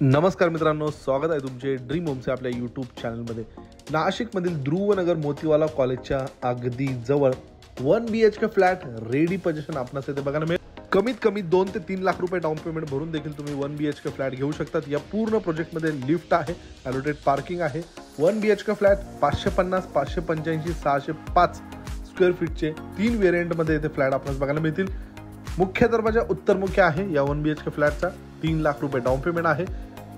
नमस्कार मित्रांनो, स्वागत आहे तुमचे ड्रीम होमचे आपल्या यूट्यूब चॅनलमध्ये। नाशिकमधील ध्रुवनगर मोतीवाला कॉलेजच्या अगदी जवळ 1 BHK फ्लॅट रेडी पोझिशन आपणास इथे बघायला मिळेल। कमीत कमी 2 ते 3 लाख रुपये डाऊन पेमेंट भरून देखील तुम्ही 1 BHK फ्लॅट घेऊ शकतात। या पूर्ण प्रोजेक्टमध्ये लिफ्ट आहे, अलोटेड पार्किंग आहे। 1 BHK फ्लॅट 550, 585, 605 स्क्वेअर फीटचे 3 व्हेरियंटमध्ये इथे फ्लॅट आपल्याला बघायला मिळतील। मुख्य दरवाजा उत्तरमुखी आहे। या 1 BHK फ्लॅटचा 3 लाख रुपये डाऊन पेमेंट आहे।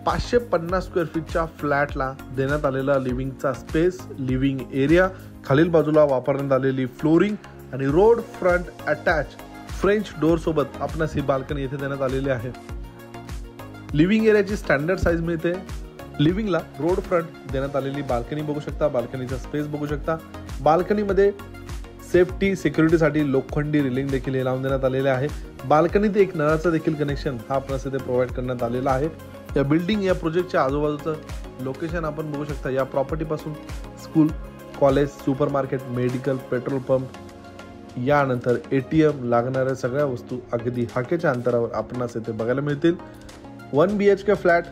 550 स्क्वेअर फीटच्या फ्लॅटला देण्यात आलेला लिव्हिंगचा स्पेस, लिव्हिंग एरिया, खालील बाजूला वापरण्यात आलेली फ्लोरिंग आणि road front attach French door सोबत आपणास ही बाल्कनी येथे देण्यात आलेली आहे। लिव्हिंग एरियाची स्टँडर्ड साईज मिळते। लिव्हिंगला रोड फ्रंट देण्यात आलेली बाल्कनी बघू शकता, बाल्कनीचा स्पेस बघू शकता। बाल्कनीमध्ये सेफ्टी सिक्युरिटीसाठी लोखंडी रिलिंग देखील लावून देण्यात आलेले आहे। बाल्कनीत एक नळाचं देखील कनेक्शन हा आपल्याला इथे प्रोव्हाइड करण्यात आलेला आहे। या बिल्डिंग या प्रोजेक्टच्या आजूबाजूचं लोकेशन आपण बघू शकता। या प्रॉपर्टी पासून school, college, supermarket, medical, petrol pump यानंतर ATM लागणाऱ्या सगळ्या वस्तू अगदी हाकेच्या अंतरावर आपणास इथे बघायला मिळतील। 1 BHK फ्लॅट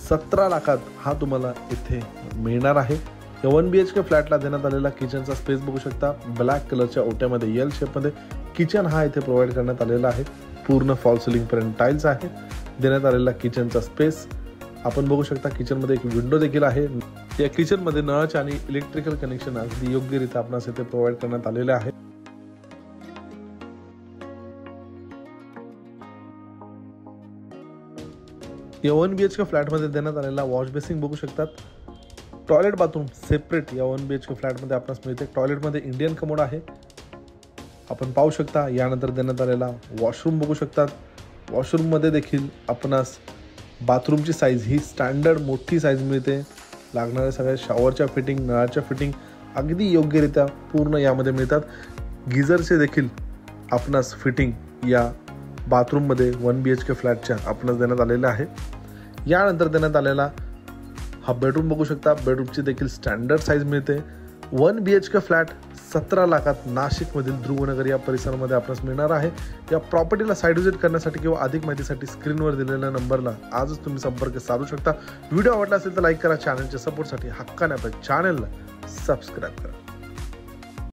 17 लाखात हा तुम्हाला इथे मिळणार आहे। या 1 BHK फ्लॅटला देण्यात आलेला किचनचा स्पेस बघू शकता। ब्लॅक कलरच्या ओट्यामध्ये L शेपमध्ये किचन हा इथे प्रोव्हाइड करण्यात आलेला आहे। पूर्ण फॉल सिलिंग पर्यंत टाइल्स आहे। देण्यात आलेला किचनचा स्पेस आपण बघू शकता। किचनमध्ये एक विंडो देखील आहे। या किचनमध्ये नळाचे आणि इलेक्ट्रिकल कनेक्शन अगदी योग्यरित्या आपणास इथे प्रोव्हाइड करण्यात आलेले आहे। या 1 BHK फ्लॅटमध्ये देण्यात आलेला वॉश बेसिन बघू शकतात। टॉयलेट बाथरूम सेपरेट या 1 BHK फ्लॅटमध्ये आपणास मिळते। टॉयलेटमध्ये इंडियन कमोड आहे आपण पाहू शकता। यानंतर देण्यात आलेला वॉशरूम बघू शकतात। वॉशरूममध्ये देखील आपणास बाथरूमची साईज ही स्टँडर्ड मोठी साईज मिळते। लागणाऱ्या सगळ्या शॉवरच्या फिटिंग, नळाच्या फिटिंग अगदी योग्यरित्या पूर्ण यामध्ये मिळतात। गिझरचे देखील आपणास फिटिंग या बाथरूममध्ये 1 BHK फ्लॅटच्या आपणास देण्यात आलेले आहे। यानंतर देण्यात आलेला हा बेडरूम बघू शकता। बेडरूमची देखील स्टँडर्ड साईज मिळते। 1 BHK फ्लॅट 17 लाखात नाशिकमधील ध्रुवनगर या परिसरामध्ये आपल्याला मिळणार आहे। या प्रॉपर्टीला साइट व्हिजिट करण्यासाठी किंवा अधिक माहितीसाठी स्क्रीनवर दिलेल्या नंबरला आजच तुम्ही संपर्क साधू शकता। व्हिडिओ आवडला असेल तर लाईक करा। चॅनलच्या सपोर्टसाठी हक्काने आपल्या चॅनलला सबस्क्राइब करा।